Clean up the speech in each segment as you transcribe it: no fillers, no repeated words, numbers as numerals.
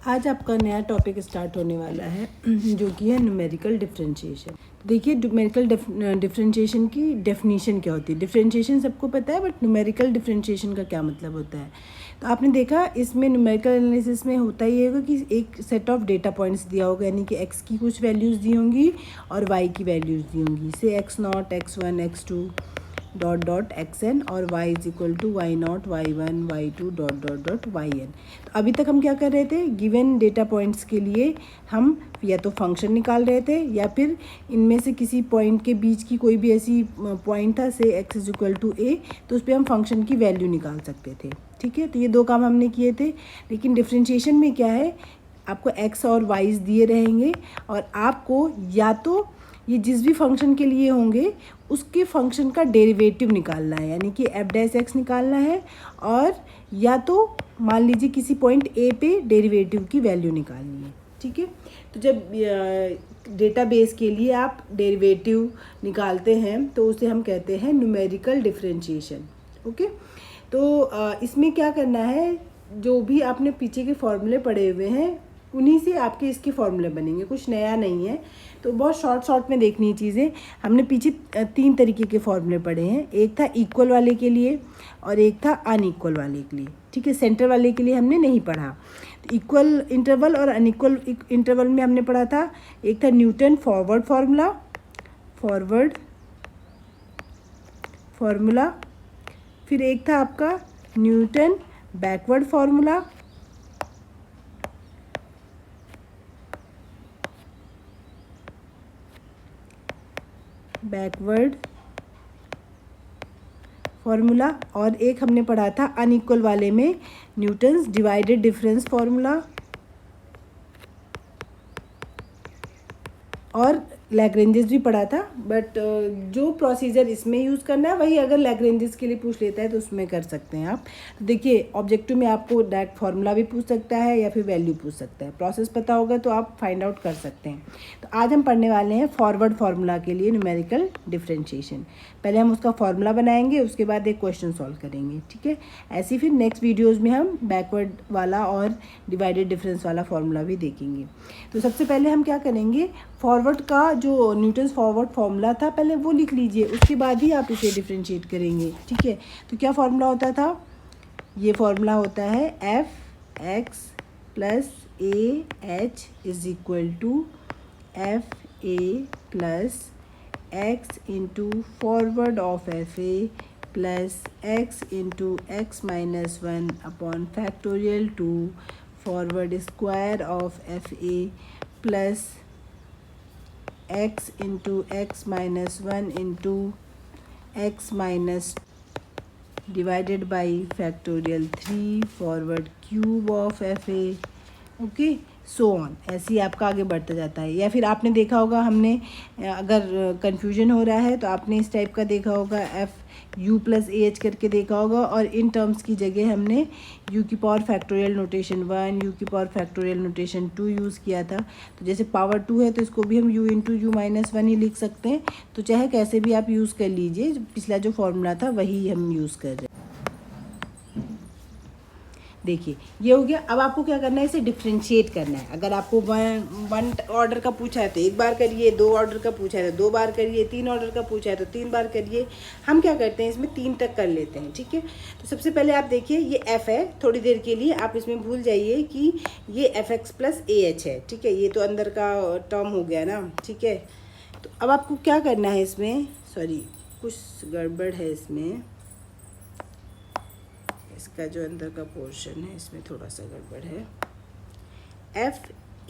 आज आपका नया टॉपिक स्टार्ट होने वाला है जो कि है न्यूमेरिकल डिफरेंशिएशन। देखिए न्यूमेरिकल डिफरेंशिएशन की डेफिनेशन क्या होती है। डिफरेंशिएशन सबको पता है, बट न्यूमेरिकल डिफरेंशिएशन का क्या मतलब होता है। तो आपने देखा इसमें न्यूमेरिकल एनालिसिस में होता ही होगा कि एक सेट ऑफ डेटा पॉइंट्स दिया होगा, यानी कि एक्स की कुछ वैल्यूज़ दी होंगी और वाई की वैल्यूज़ दी होंगी, से x0 x1 x2 dot dot X N और y is equal to y0 y1 y2 dot dot dot Y N. तो अभी तक हम क्या कर रहे थे, गिवन डेटा पॉइंट्स के लिए हम या तो फंक्शन निकाल रहे थे या फिर इनमें से किसी पॉइंट के बीच की कोई भी ऐसी पॉइंट था, से x is equal to a, तो उस पर हम फंक्शन की वैल्यू निकाल सकते थे। ठीक है, तो ये दो काम हमने किए थे। लेकिन डिफरेंशिएशन में क्या है, आपको x और y दिए रहेंगे और आपको या तो ये जिस भी फंक्शन के लिए होंगे उसके फंक्शन का डेरिवेटिव निकालना है, यानी कि एफ डैश एक्स निकालना है, और या तो मान लीजिए किसी पॉइंट ए पे डेरिवेटिव की वैल्यू निकालनी है। ठीक है, तो जब डेटाबेस के लिए आप डेरिवेटिव निकालते हैं तो उसे हम कहते हैं न्यूमेरिकल डिफरेंशिएशन। ओके, तो इसमें क्या करना है, जो भी आपने पीछे के फॉर्मूले पढ़े हुए हैं उन्हीं से आपके इसके फॉर्मूले बनेंगे, कुछ नया नहीं है। तो बहुत शॉर्ट में देखनी है चीज़ें। हमने पीछे 3 तरीके के फॉर्मूले पढ़े हैं, एक था इक्वल वाले के लिए और एक था अनइक्वल वाले के लिए। ठीक है, सेंटर वाले के लिए हमने नहीं पढ़ा। तो इक्वल इंटरवल और अनइक्वल इंटरवल में हमने पढ़ा था, एक था न्यूटन फॉरवर्ड फार्मूला, फिर एक था आपका न्यूटन बैकवर्ड फार्मूला, और एक हमने पढ़ा था अनइक्वल वाले में न्यूटन्स डिवाइडेड डिफरेंस फार्मूला और लैग्रेंजेस भी पढ़ा था। बट जो प्रोसीजर इसमें यूज़ करना है वही अगर लैग्रेंजेस के लिए पूछ लेता है तो उसमें कर सकते हैं आप। तो देखिए ऑब्जेक्टिव में आपको डायरेक्ट फार्मूला भी पूछ सकता है या फिर वैल्यू पूछ सकता है, प्रोसेस पता होगा तो आप फाइंड आउट कर सकते हैं। तो आज हम पढ़ने वाले हैं फॉरवर्ड फार्मूला के लिए न्यूमेरिकल डिफरेंशिएशन। पहले हम उसका फार्मूला बनाएंगे, उसके बाद एक क्वेश्चन सॉल्व करेंगे। ठीक है, ऐसे फिर नेक्स्ट वीडियोज़ में हम बैकवर्ड वाला और डिवाइडेड डिफरेंस वाला फार्मूला भी देखेंगे। तो सबसे पहले हम क्या करेंगे, फॉरवर्ड का जो न्यूटन्स फॉरवर्ड फार्मूला था पहले वो लिख लीजिए, उसके बाद ही आप इसे डिफरेंशिएट करेंगे। ठीक है, तो क्या फार्मूला होता था, ये फार्मूला होता है F X plus A H is equal to F A plus X into forward of F A plus X into X minus 1 upon factorial two forward square of F A plus x into X minus 1 into X minus divided by factorial 3 forward cube of F A. Okay, so on, ऐसे ही आपका आगे बढ़ता जाता है। या फिर आपने देखा होगा, हमने अगर कन्फ्यूजन हो रहा है तो आपने इस टाइप का देखा होगा, F you plus A H करके देखा होगा, और इन टर्म्स की जगह हमने यू की पावर फैक्टोरियल नोटेशन 1 यू की पावर फैक्टोरियल नोटेशन 2 यूज़ किया था। तो जैसे पावर 2 है तो इसको भी हम यू इंटू यू माइनस 1 ही लिख सकते हैं। तो चाहे कैसे भी आप यूज़ कर लीजिए, पिछला जो फॉर्मूला था वही हम यूज़ कर रहे हैं। देखिए ये हो गया। अब आपको क्या करना है, इसे डिफ्रेंशिएट करना है। अगर आपको वन ऑर्डर का पूछा है तो एक बार करिए, 2 ऑर्डर का पूछा है तो 2 बार करिए, 3 ऑर्डर का पूछा है तो 3 बार करिए। हम क्या करते हैं, इसमें 3 तक कर लेते हैं। ठीक है, तो सबसे पहले आप देखिए ये एफ है, थोड़ी देर के लिए आप इसमें भूल जाइए कि ये F X plus A H है। ठीक है, ये तो अंदर का टर्म हो गया ना। ठीक है, तो अब आपको क्या करना है, इसमें कुछ गड़बड़ है, इसका जो अंदर का पोर्शन है इसमें थोड़ा सा गड़बड़ है। F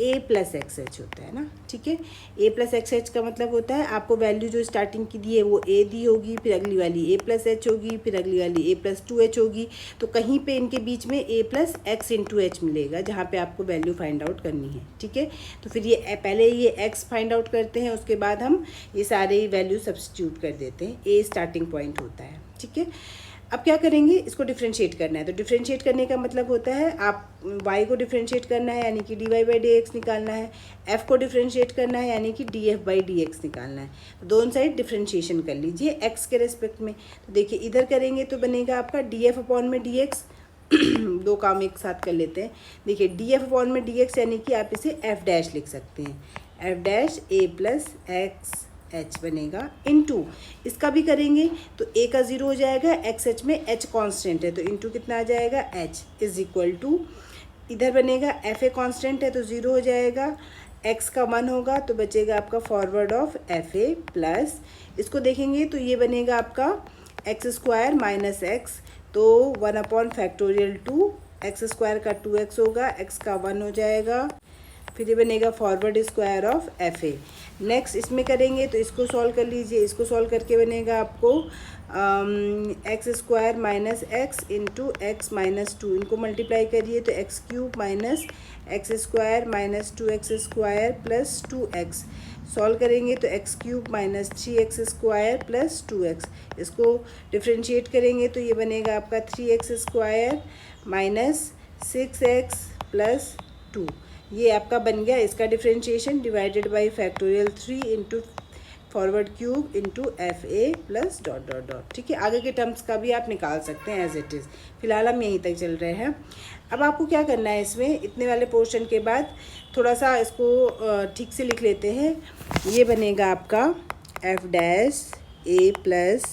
A plus X H होता है ना। ठीक है, ए प्लस एक्स एच का मतलब होता है आपको वैल्यू जो स्टार्टिंग की दी है वो ए दी होगी, फिर अगली वाली ए प्लस एच होगी, फिर अगली वाली ए प्लस 2 एच होगी। तो कहीं पे इनके बीच में ए प्लस एक्स इंटू एच मिलेगा जहाँ पे आपको वैल्यू फाइंड आउट करनी है। ठीक है, तो फिर ये पहले ये एक्स फाइंड आउट करते हैं, उसके बाद हम ये सारे वैल्यू सब्स्टिट्यूट कर देते हैं। ए स्टार्टिंग पॉइंट होता है। ठीक है, अब क्या करेंगे, इसको डिफरेंशिएट करना है। तो डिफरेंशिएट करने का मतलब होता है आप y को डिफरेंशिएट करना है, यानी कि dy बाई डी एक्स निकालना है, f को डिफरेंशिएट करना है, यानी कि df बाई डी एक्स निकालना है। तो दोनों साइड डिफरेंशिएशन कर लीजिए x के रेस्पेक्ट में। तो देखिए इधर करेंगे तो बनेगा आपका df अपॉन में dx दो काम एक साथ कर लेते हैं। देखिए डी एफ अपॉन में डी एक्स यानी कि आप इसे एफ डैश लिख सकते हैं, F dash A plus X H बनेगा इनटू, इसका भी करेंगे तो ए का 0 हो जाएगा, एक्स एच में एच कांस्टेंट है तो इनटू कितना आ जाएगा एच इज इक्वल टू, इधर बनेगा एफ ए कांस्टेंट है तो 0 हो जाएगा, एक्स का 1 होगा तो बचेगा आपका forward of F A plus, इसको देखेंगे तो ये बनेगा आपका एक्स स्क्वायर माइनस एक्स, तो 1 अपॉन फैक्टोरियल 2, एक्स स्क्वायर का 2x होगा, एक्स का 1 हो जाएगा, फिर ये बनेगा forward square of F A. Next इसमें करेंगे तो इसको सॉल्व कर लीजिए, इसको सॉल्व करके बनेगा आपको x square minus x into X minus 2, इनको मल्टीप्लाई करिए तो x cube minus x square minus 2x square plus 2x, solve करेंगे तो x cube minus 3x square plus 2x, इसको डिफ्रेंशिएट करेंगे तो ये बनेगा आपका 3x square minus 6x plus 2, ये आपका बन गया इसका differentiation divided by factorial 3 into forward cube into F A plus dot dot dot. ठीक है, आगे के टर्म्स का भी आप निकाल सकते हैं एज इट इज़, फिलहाल हम यहीं तक चल रहे हैं। अब आपको क्या करना है, इसमें इतने वाले पोर्शन के बाद थोड़ा सा इसको ठीक से लिख लेते हैं। ये बनेगा आपका F dash A plus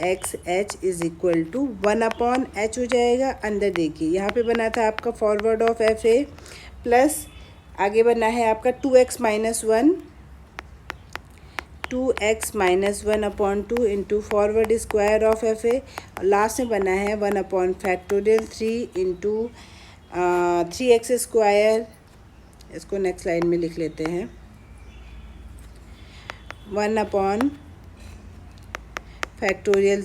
X H is equal to 1 upon H हो जाएगा, अंदर देखिए यहाँ पे बना था आपका forward of F A plus आगे बना है आपका 2x minus 1, 2x minus 1 upon 2 into forward square of F A, last में बना है 1 upon factorial 3 into 3x square, इसको नेक्स्ट लाइन में लिख लेते हैं 1 upon factorial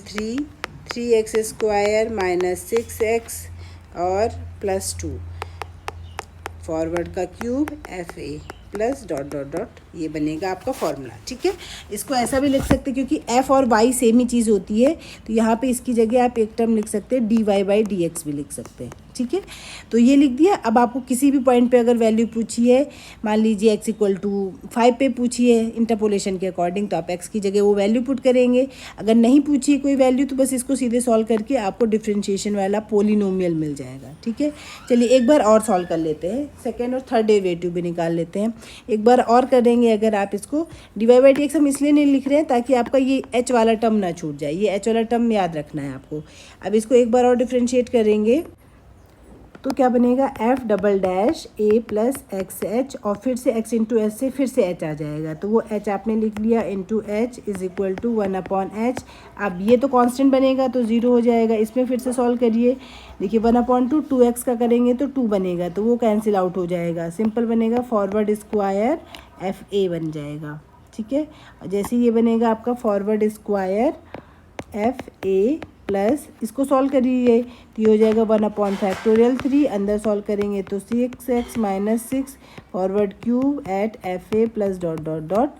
3x square minus 6x और प्लस 2 फॉरवर्ड का cube F A plus dot dot dot, ये बनेगा आपका फॉर्मूला। ठीक है, इसको ऐसा भी लिख सकते हैं क्योंकि एफ और वाई सेम ही चीज़ होती है, तो यहाँ पे इसकी जगह आप एक टर्म लिख सकते हैं D Y by D X भी लिख सकते हैं। ठीक है, तो ये लिख दिया। अब आपको किसी भी पॉइंट पे अगर वैल्यू पूछी है, मान लीजिए x इक्वल टू 5 पे पूछी है इंटरपोलेशन के अकॉर्डिंग, तो आप x की जगह वो वैल्यू पुट करेंगे। अगर नहीं पूछी कोई वैल्यू तो बस इसको सीधे सॉल्व करके आपको डिफ्रेंशिएशन वाला पोलिनोमियल मिल जाएगा। ठीक है, चलिए एक बार और सॉल्व कर लेते हैं, सेकेंड और थर्ड डेरिवेटिव भी निकाल लेते हैं। एक बार और करेंगे, अगर आप इसको डिवाइड बाई डी एक्स हम इसलिए नहीं लिख रहे हैं ताकि आपका ये h वाला टर्म ना छूट जाए, ये h वाला टर्म याद रखना है आपको। अब इसको एक बार और डिफ्रेंशिएट करेंगे तो क्या बनेगा, F double dash A plus X H और फिर से x इंटू एच से फिर से h आ जाएगा, तो वो h आपने लिख लिया into H is equal to 1 upon H. अब ये तो कांस्टेंट बनेगा तो 0 हो जाएगा, इसमें फिर से सॉल्व करिए, देखिए 1 अपॉन 2x का करेंगे तो 2 बनेगा, तो वो कैंसिल आउट हो जाएगा, सिंपल बनेगा फॉरवर्ड स्क्वायर एफ ए बन जाएगा। ठीक है, जैसे ये बनेगा आपका forward square F A plus, इसको सॉल्व करिए तो ये हो जाएगा 1 अपॉन फैक्टोरियल 3, अंदर सॉल्व करेंगे तो 6x minus 6 forward cube at F A plus dot dot dot,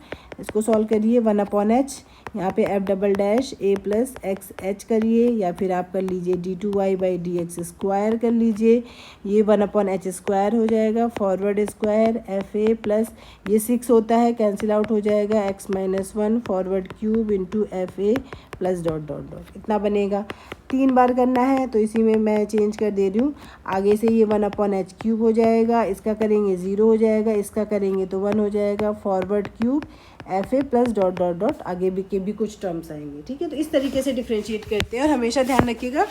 इसको सॉल्व करिए 1 अपॉन एच, यहाँ पे F double dash A plus X H करिए, या फिर आप कर लीजिए D two Y by D X square कर लीजिए, ये 1 अपॉन एच स्क्वायर हो जाएगा, forward square F A plus ये 6 होता है कैंसिल आउट हो जाएगा, X minus 1 forward cube into F A plus dot dot dot, इतना बनेगा। 3 बार करना है तो इसी में मैं चेंज कर दे रही हूँ, आगे से ये 1 अपॉन एच क्यूब हो जाएगा, इसका करेंगे 0 हो जाएगा, इसका करेंगे तो 1 हो जाएगा, forward cube F A plus dot dot dot, आगे भी के भी कुछ टर्म्स आएंगे। ठीक है, तो इस तरीके से डिफ्रेंशिएट करते हैं, और हमेशा ध्यान रखिएगा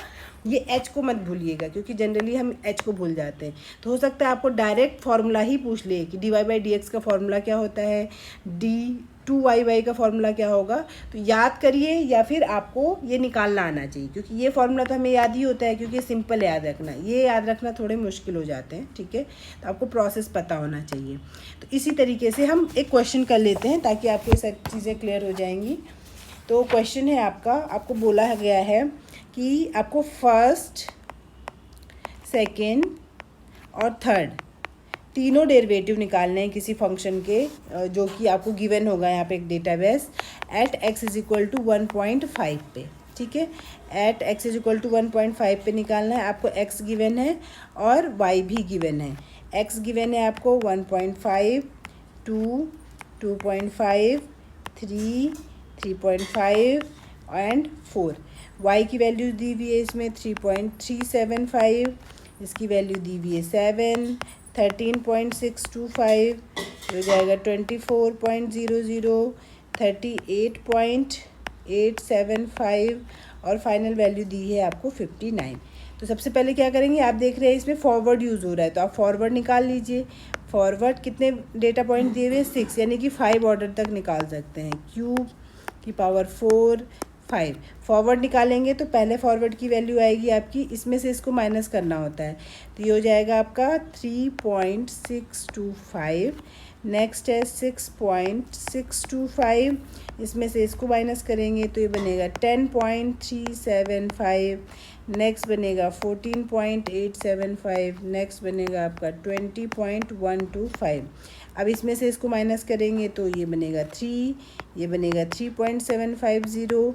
ये एच को मत भूलिएगा क्योंकि जनरली हम एच को भूल जाते हैं। तो हो सकता है आपको डायरेक्ट फार्मूला ही पूछ ले कि D Y by D X का फार्मूला क्या होता है, डी टू वाई वाई का फार्मूला क्या होगा, तो याद करिए या फिर आपको ये निकालना आना चाहिए, क्योंकि ये फार्मूला तो हमें याद ही होता है क्योंकि सिंपल याद रखना, ये याद रखना थोड़े मुश्किल हो जाते हैं। ठीक है, तो आपको प्रोसेस पता होना चाहिए। तो इसी तरीके से हम एक क्वेश्चन कर लेते हैं ताकि आपको ये सब चीज़ें क्लियर हो जाएंगी। तो क्वेश्चन है आपका, आपको बोला गया है कि आपको फर्स्ट, सेकेंड और थर्ड तीनों डेरिवेटिव निकालने हैं किसी फंक्शन के, जो कि आपको गिवन होगा यहाँ पे एक database at x is equal to 1.5 पे। ठीक है, at x is equal to 1.5 पे निकालना है आपको, x गिवन है और y भी गिवन है। x गिवन है आपको 1.5, 2, 2.5, 3, 3.5 एंड 4। y की वैल्यू दी हुई है इसमें 3.375, इसकी वैल्यू दी हुई है 7, 13.625 हो जाएगा 24.00, 38.875 और फाइनल वैल्यू दी है आपको 59। तो सबसे पहले क्या करेंगे, आप देख रहे हैं इसमें फॉरवर्ड यूज़ हो रहा है तो आप फॉरवर्ड निकाल लीजिए। फॉरवर्ड कितने डेटा पॉइंट दिए हुए 6, यानी कि 5 ऑर्डर तक निकाल सकते हैं। क्यूब की पावर 4 5 फॉरवर्ड निकालेंगे तो पहले फॉरवर्ड की वैल्यू आएगी आपकी, इसमें से इसको माइनस करना होता है तो ये हो जाएगा आपका 3.625। नेक्स्ट है 6.625, इसमें से इसको माइनस करेंगे तो ये बनेगा 10.375। नेक्स्ट बनेगा 14.875। नेक्स्ट बनेगा आपका 20.125। अब इसमें से इसको माइनस करेंगे तो ये बनेगा 3, ये बनेगा 3.750,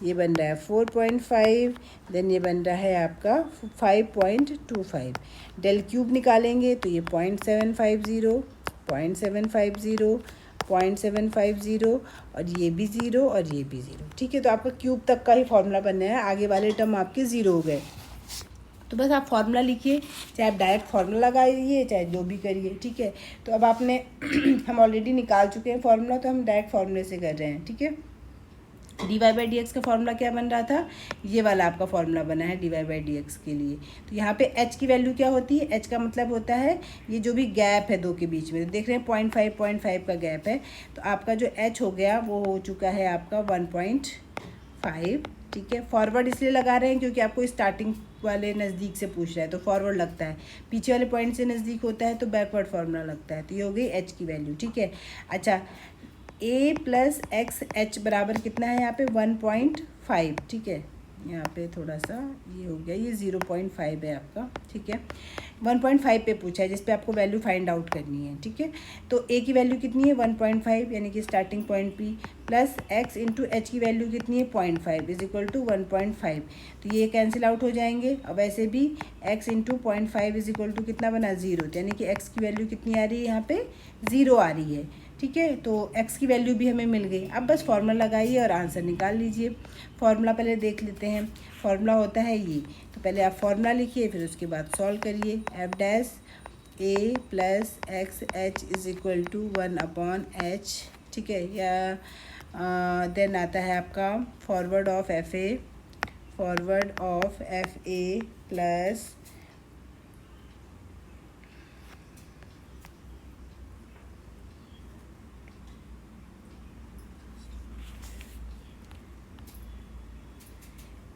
ये बन रहा है 4.5, देन ये बन रहा है आपका 5.25। डेल क्यूब निकालेंगे तो ये 0.750, 0.750 और ये भी 0 और ये भी 0। ठीक है, तो आपका क्यूब तक का ही फॉर्मूला बनना है, आगे वाले टर्म आपके 0 हो गए। तो बस आप फार्मूला लिखिए, चाहे आप डायरेक्ट फार्मूला लगाइए चाहे जो भी करिए। ठीक है, तो अब आपने हम ऑलरेडी निकाल चुके हैं फार्मूला, तो हम डायरेक्ट फार्मूले से कर रहे हैं। ठीक है, dy/dx का फार्मूला क्या बन रहा था, ये वाला आपका फार्मूला बना है dy/dx के लिए। तो यहाँ पे h की वैल्यू क्या होती है, h का मतलब होता है ये जो भी गैप है दो के बीच में, तो देख रहे हैं 0.5 का गैप है, तो आपका जो h हो गया वो हो चुका है आपका 1.5। ठीक है, फॉरवर्ड इसलिए लगा रहे हैं क्योंकि आपको स्टार्टिंग वाले नज़दीक से पूछ रहा है तो फॉरवर्ड लगता है, पीछे वाले पॉइंट से नज़दीक होता है तो बैकवर्ड फार्मूला लगता है। तो ये हो गई h की वैल्यू। ठीक है, अच्छा a प्लस एक्स एच बराबर कितना है यहाँ पे 1.5। ठीक है, यहाँ पे थोड़ा सा ये हो गया, ये 0.5 है आपका। ठीक है, 1.5 पे पूछा है जिस पे आपको वैल्यू फाइंड आउट करनी है। ठीक है, तो a की वैल्यू कितनी है 1.5 यानी कि starting point p, plus x into H की वैल्यू कितनी है 0.5 इज इक्वल टू 1.5। तो ये कैंसिल आउट हो जाएंगे। और वैसे भी x into 0.5 is equal to कितना बना 0, यानी कि x की वैल्यू कितनी आ रही है यहाँ पे 0 आ रही है। ठीक है, तो x की वैल्यू भी हमें मिल गई। अब बस फार्मूला लगाइए और आंसर निकाल लीजिए। फार्मूला पहले देख लेते हैं, फार्मूला होता है ये, तो पहले आप फार्मूला लिखिए फिर उसके बाद सॉल्व करिए। f' a plus X H is equal to 1/h। ठीक है, या देन आता है आपका forward of fa plus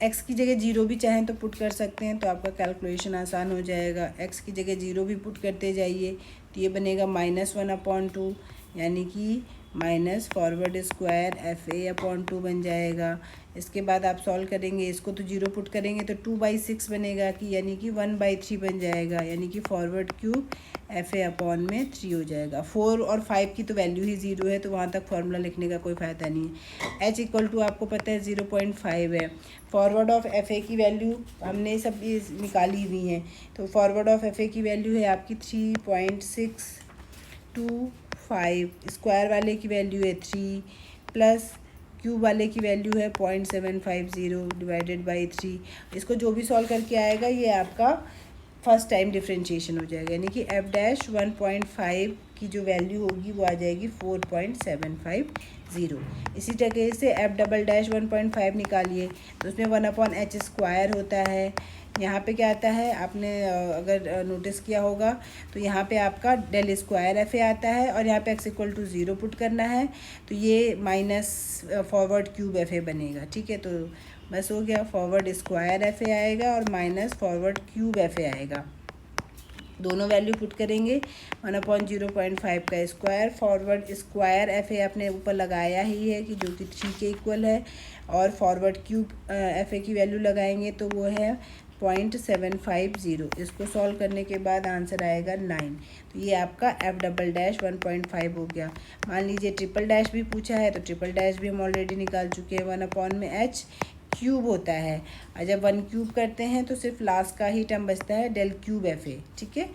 x की जगह 0 भी चाहें तो पुट कर सकते हैं, तो आपका कैलकुलेशन आसान हो जाएगा। x की जगह 0 भी पुट करते जाइए तो ये बनेगा -1/2, यानी कि माइनस फॉरवर्ड स्क्वायर fa/2 बन जाएगा। इसके बाद आप सॉल्व करेंगे, इसको तो 0 पुट करेंगे तो 2/6 बनेगा कि यानी कि 1/3 बन जाएगा, यानी कि फॉरवर्ड क्यूब fa/3 हो जाएगा। 4 और 5 की तो वैल्यू ही 0 है तो वहाँ तक फार्मूला लिखने का कोई फ़ायदा नहीं है। h इक्वल टू आपको पता है 0.5 है। फॉरवर्ड ऑफ fa की वैल्यू हमने सब ये निकाली हुई हैं, तो फॉरवर्ड ऑफ fa की वैल्यू है आपकी 3.625, स्क्वायर वाले की वैल्यू है 3, प्लस क्यूब वाले की वैल्यू है 0.750 डिवाइडेड बाई 3। इसको जो भी सॉल्व करके आएगा ये आपका फर्स्ट टाइम डिफ्रेंशिएशन हो जाएगा, यानी कि f'1.5 की जो वैल्यू होगी वो आ जाएगी 4.750। इसी तरह से f'1.5 निकालिए तो उसमें 1/h² होता है। यहाँ पे क्या आता है, आपने अगर नोटिस किया होगा तो यहाँ पे आपका डेल स्क्वायर fa आता है और यहाँ पे x इक्वल टू 0 पुट करना है, तो ये माइनस फॉरवर्ड क्यूब fa बनेगा। ठीक है, तो बस हो गया, फॉरवर्ड स्क्वायर fa आएगा और माइनस फॉरवर्ड क्यूब fa आएगा। दोनों वैल्यू पुट करेंगे, 1/0.5 का स्क्वायर, फॉरवर्ड स्क्वायर fa अपने ऊपर लगाया ही है कि जो कि 3 के इक्वल है, और फॉरवर्ड क्यूब fa की वैल्यू लगाएंगे तो वो है 0.750। इसको सॉल्व करने के बाद आंसर आएगा 9। तो ये आपका f'1.5 हो गया। मान लीजिए ट्रिपल डैश भी पूछा है तो ट्रिपल डैश भी हम ऑलरेडी निकाल चुके हैं, 1/h क्यूब होता है, और जब 1 क्यूब करते हैं तो सिर्फ लास्ट का ही टर्म बचता है डेल क्यूब fa। ठीक है,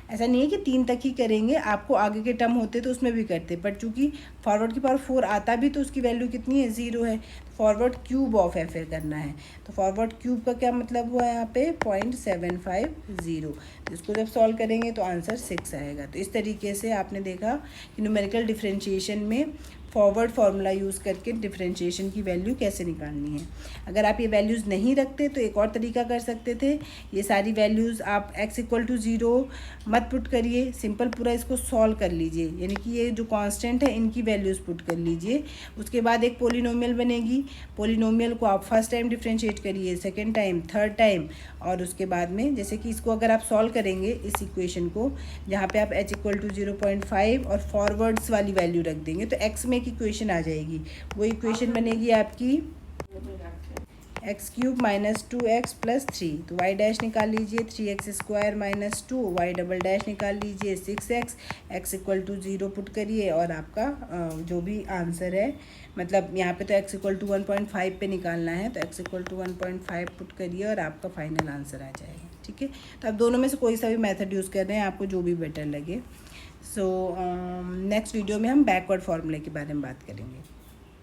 ऐसा नहीं है कि 3 तक ही करेंगे, आपको आगे के टर्म होते तो उसमें भी करते, बट चूँकि फॉरवर्ड की पावर 4 आता भी तो उसकी वैल्यू कितनी है, 0 है। फॉरवर्ड क्यूब ऑफ एफ करना है, तो फॉरवर्ड क्यूब का क्या मतलब हुआ यहाँ पे 0.750। इसको जब सॉल्व करेंगे तो आंसर 6 आएगा। तो इस तरीके से आपने देखा कि न्यूमेरिकल डिफरेंशिएशन में फॉरवर्ड फार्मूला यूज़ करके डिफरेंशिएशन की वैल्यू कैसे निकालनी है। अगर आप ये वैल्यूज़ नहीं रखते तो एक और तरीका कर सकते थे, ये सारी वैल्यूज़ आप x=0 मत पुट करिए, सिंपल पूरा इसको सॉल्व कर लीजिए, यानी कि ये जो कांस्टेंट है इनकी वैल्यूज़ पुट कर लीजिए। उसके बाद एक पोलिनोमियल बनेगी, पोलिनोमियल को आप फर्स्ट टाइम डिफरेंशिएट करिए, सेकेंड टाइम, थर्ड टाइम, और उसके बाद में जैसे कि इसको अगर आप सॉल्व करेंगे इस इक्वेशन को, जहाँ पे आप h=0.5 और फॉरवर्ड्स वाली वैल्यू रख देंगे तो x में एक इक्वेशन आ जाएगी। वो इक्वेशन बनेगी आपकी x³ - 2x + 3, तो y डैश निकाल लीजिए, 3x² - 2, y डबल डैश निकाल लीजिए 6x, x=0 पुट करिए और आपका जो भी आंसर है, मतलब यहाँ पे तो x=1.5 पे निकालना है, तो x=1.5 पुट करिए और आपका फाइनल आंसर आ जाएगा। ठीक है, तो आप दोनों में से कोई सा भी मेथड यूज़ कर रहे हैं, आपको जो भी बेटर लगे। सो नेक्स्ट वीडियो में हम बैकवर्ड फार्मूले के बारे में बात करेंगे।